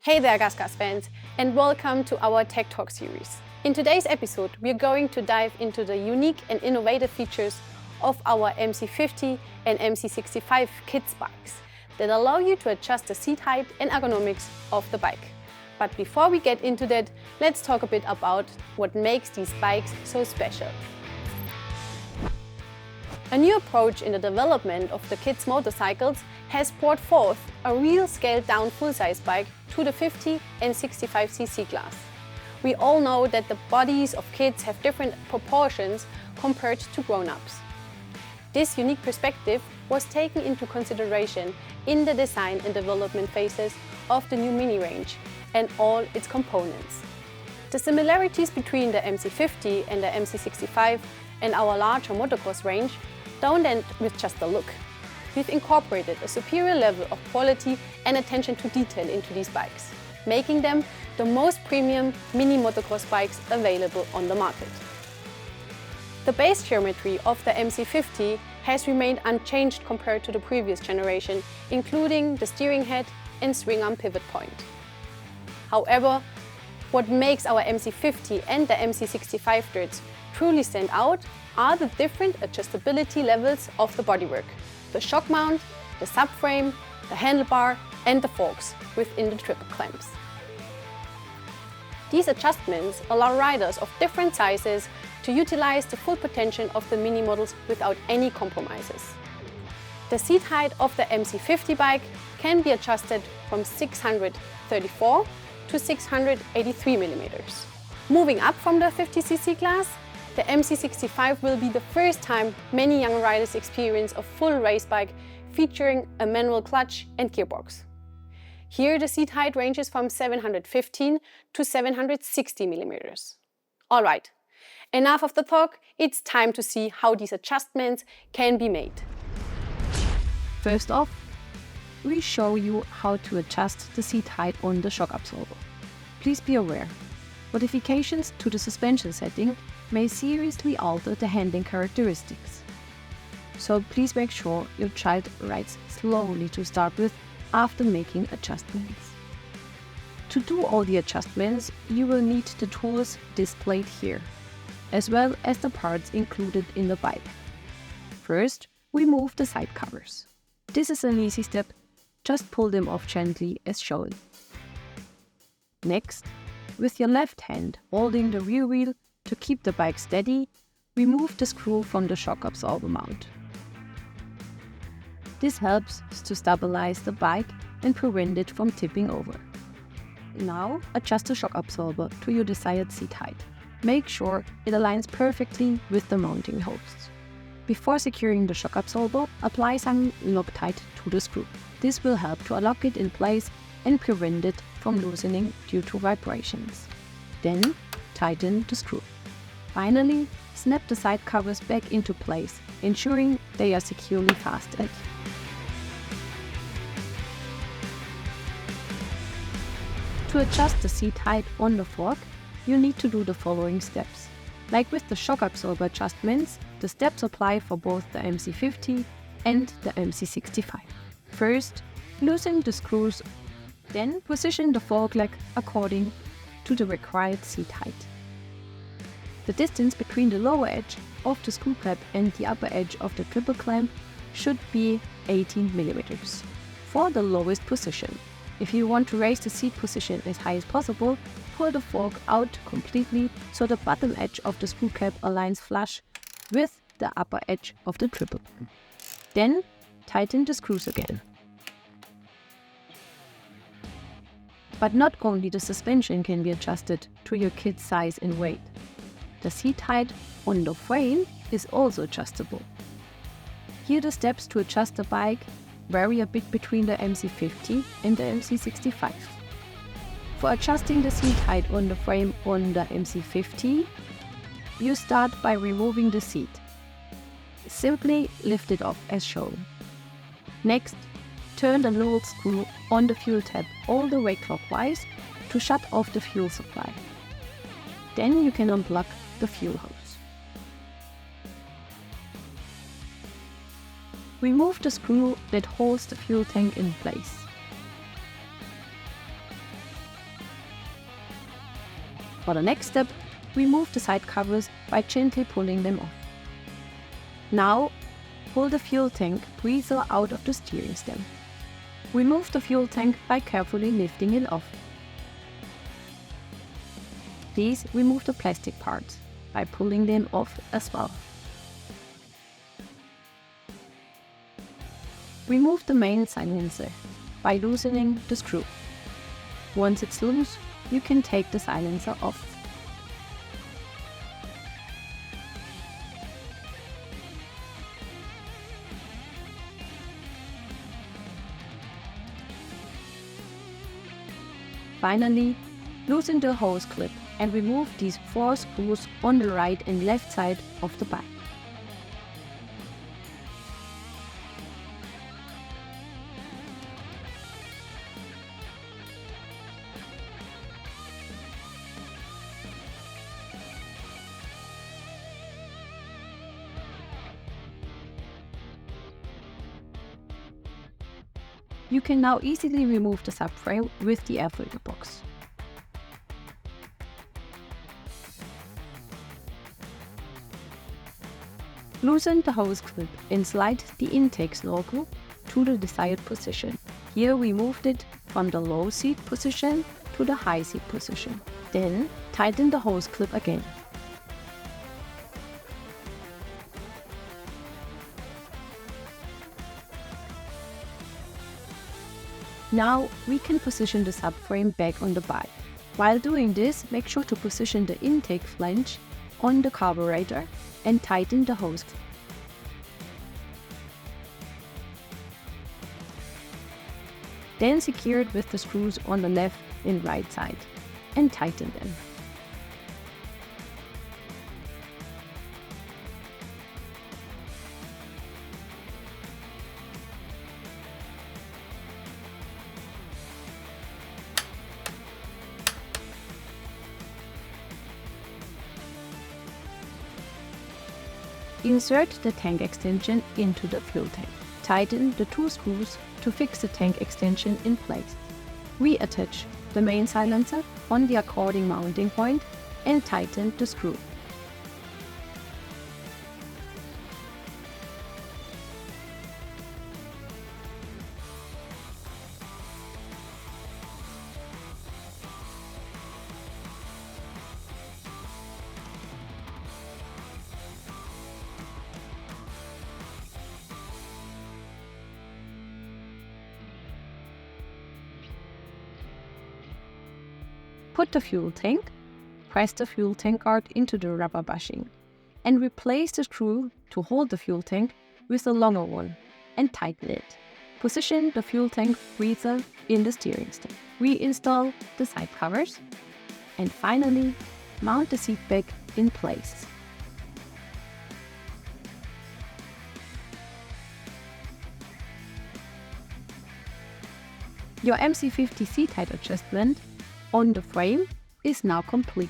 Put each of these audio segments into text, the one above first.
Hey there, GASGAS fans, and welcome to our Tech Talk series. In today's episode, we are going to dive into the unique and innovative features of our MC50 and MC65 kids bikes that allow you to adjust the seat height and ergonomics of the bike. But before we get into that, let's talk a bit about what makes these bikes so special. A new approach in the development of the kids' motorcycles has brought forth a real scaled-down full-size bike to the 50 and 65cc class. We all know that the bodies of kids have different proportions compared to grown-ups. This unique perspective was taken into consideration in the design and development phases of the new mini range and all its components. The similarities between the MC50 and the MC65 and our larger motocross range don't end with just the look. We've incorporated a superior level of quality and attention to detail into these bikes, making them the most premium mini motocross bikes available on the market. The base geometry of the MC50 has remained unchanged compared to the previous generation, including the steering head and swing arm pivot point. However, what makes our MC50 and the MC65 threads truly stand out are the different adjustability levels of the bodywork, the shock mount, the subframe, the handlebar and the forks within the triple clamps. These adjustments allow riders of different sizes to utilize the full potential of the mini models without any compromises. The seat height of the MC50 bike can be adjusted from 634 to 683 mm. Moving up from the 50cc class, the MC65 will be the first time many young riders experience a full race bike featuring a manual clutch and gearbox. Here the seat height ranges from 715 to 760 mm. Alright, enough of the talk, it's time to see how these adjustments can be made. First off, we show you how to adjust the seat height on the shock absorber. Please be aware, modifications to the suspension setting may seriously alter the handling characteristics. So please make sure your child rides slowly to start with after making adjustments. To do all the adjustments, you will need the tools displayed here, as well as the parts included in the bike. First, remove the side covers. This is an easy step, just pull them off gently as shown. Next, with your left hand holding the rear wheel to keep the bike steady, remove the screw from the shock absorber mount. This helps to stabilize the bike and prevent it from tipping over. Now adjust the shock absorber to your desired seat height. Make sure it aligns perfectly with the mounting holes. Before securing the shock absorber, apply some Loctite to the screw. This will help to lock it in place and prevent it from loosening due to vibrations. Then tighten the screw. Finally, snap the side covers back into place, ensuring they are securely fastened. To adjust the seat height on the fork, you need to do the following steps. Like with the shock absorber adjustments, the steps apply for both the MC50 and the MC65. First, loosen the screws, then position the fork leg according to the required seat height. The distance between the lower edge of the screw cap and the upper edge of the triple clamp should be 18 mm. For the lowest position, if you want to raise the seat position as high as possible, pull the fork out completely so the bottom edge of the screw cap aligns flush with the upper edge of the triple clamp. Then tighten the screws again. But not only the suspension can be adjusted to your kid's size and weight. The seat height on the frame is also adjustable. Here the steps to adjust the bike vary a bit between the MC50 and the MC65. For adjusting the seat height on the frame on the MC50, you start by removing the seat. Simply lift it off as shown. Next, turn the little screw on the fuel tap all the way clockwise to shut off the fuel supply. Then you can unplug the fuel hose. Remove the screw that holds the fuel tank in place. For the next step, remove the side covers by gently pulling them off. Now, pull the fuel tank breather out of the steering stem. Remove the fuel tank by carefully lifting it off. Please remove the plastic parts by pulling them off as well. Remove the main silencer by loosening the screw. Once it's loose, you can take the silencer off. Finally, loosen the hose clip and remove these 4 screws on the right and left side of the bike. You can now easily remove the subframe with the air filter box. Loosen the hose clip and slide the intake snorkel to the desired position. Here we moved it from the low seat position to the high seat position. Then tighten the hose clip again. Now we can position the subframe back on the bike. While doing this, make sure to position the intake flange on the carburetor and tighten the hose clip. Then secure it with the screws on the left and right side and tighten them. Insert the tank extension into the fuel tank. Tighten the 2 screws to fix the tank extension in place. Reattach the main silencer on the according mounting point and tighten the screw. Put the fuel tank, press the fuel tank guard into the rubber bushing, and replace the screw to hold the fuel tank with a longer one and tighten it. Position the fuel tank breather in the steering stem. Reinstall the side covers, and finally mount the seat back in place. Your MC50 seat height adjustment on the frame is now complete.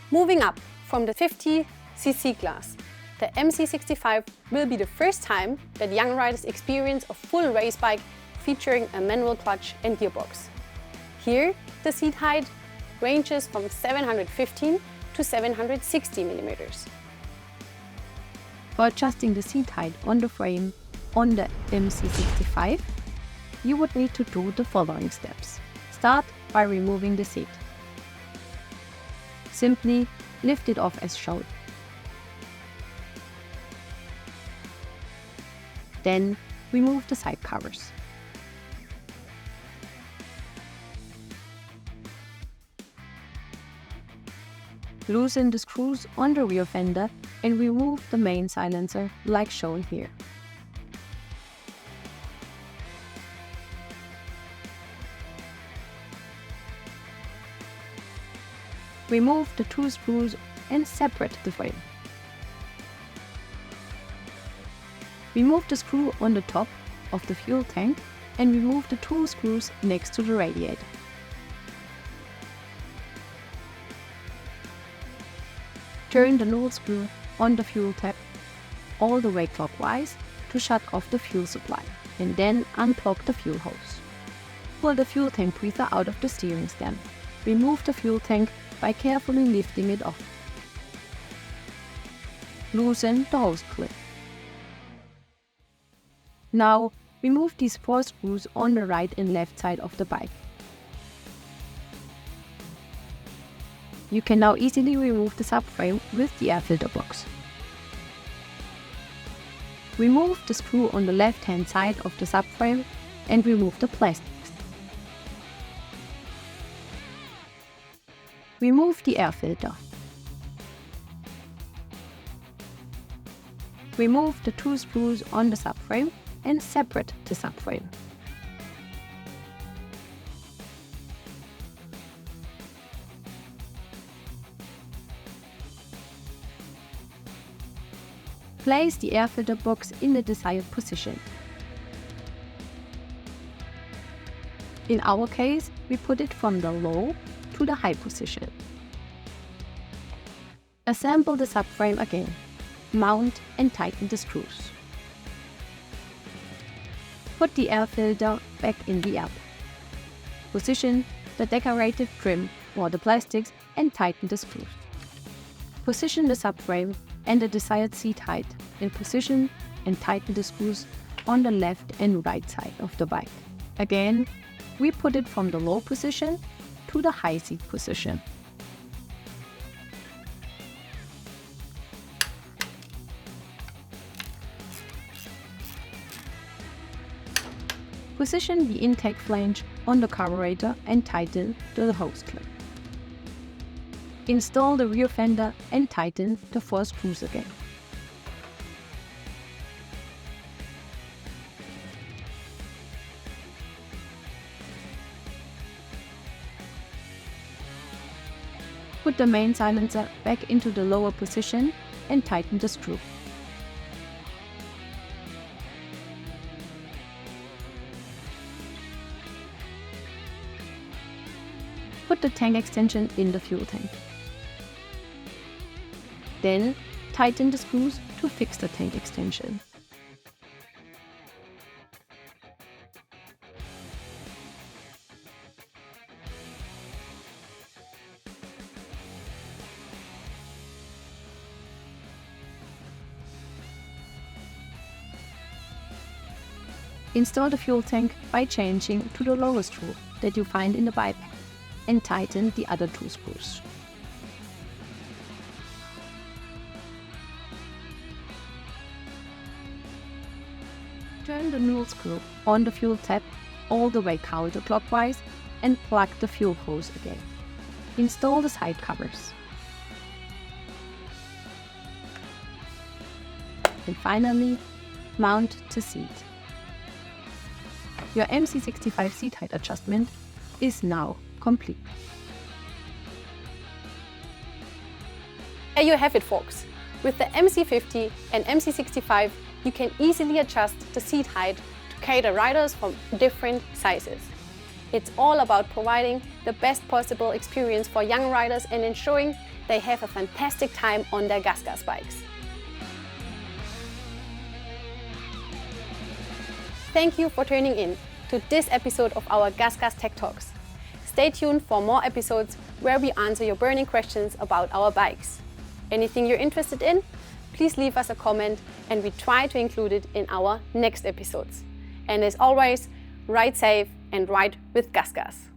Moving up from the 50cc class, the MC65 will be the first time that young riders experience a full race bike featuring a manual clutch and gearbox. Here, the seat height ranges from 715 to 760 millimeters. For adjusting the seat height on the frame on the MC65, you would need to do the following steps. Start by removing the seat. Simply lift it off as shown. Then remove the side covers. Loosen the screws on the rear fender and remove the main silencer like shown here. Remove the 2 screws and separate the frame. Remove the screw on the top of the fuel tank and remove the 2 screws next to the radiator. Turn the null screw on the fuel tap all the way clockwise to shut off the fuel supply, and then unplug the fuel hose. Pull the fuel tank breather out of the steering stem. remove the fuel tank by carefully lifting it off. Loosen the hose clip. Now, remove these 4 screws on the right and left side of the bike. You can now easily remove the subframe with the air filter box. Remove the screw on the left-hand side of the subframe and remove the plastics. Remove the air filter. Remove the 2 screws on the subframe and separate the subframe. Place the air filter box in the desired position. In our case, we put it from the low to the high position. Assemble the subframe again. Mount and tighten the screws. Put the air filter back in the air. Position the decorative trim or the plastics and tighten the screws. Position the subframe and the desired seat height in position and tighten the screws on the left and right side of the bike. Again, we put it from the low position to the high seat position. Position the intake flange on the carburetor and tighten the hose clip. Install the rear fender and tighten the 4 screws again. Put the main silencer back into the lower position and tighten the screw. Put the tank extension in the fuel tank. Then, tighten the screws to fix the tank extension. Install the fuel tank by changing to the lowest screw that you find in the bike and tighten the other 2 screws. Turn the null screw on the fuel tap all the way counterclockwise and plug the fuel hose again. Install the side covers. And finally, mount the seat. Your MC65 seat height adjustment is now complete. There you have it, folks. With the MC50 and MC65, you can easily adjust the seat height to cater riders from different sizes. It's all about providing the best possible experience for young riders and ensuring they have a fantastic time on their GASGAS bikes. Thank you for tuning in to this episode of our GASGAS Tech Talks. Stay tuned for more episodes where we answer your burning questions about our bikes. Anything you're interested in? Please leave us a comment and we try to include it in our next episodes. And as always, ride safe and ride with GASGAS.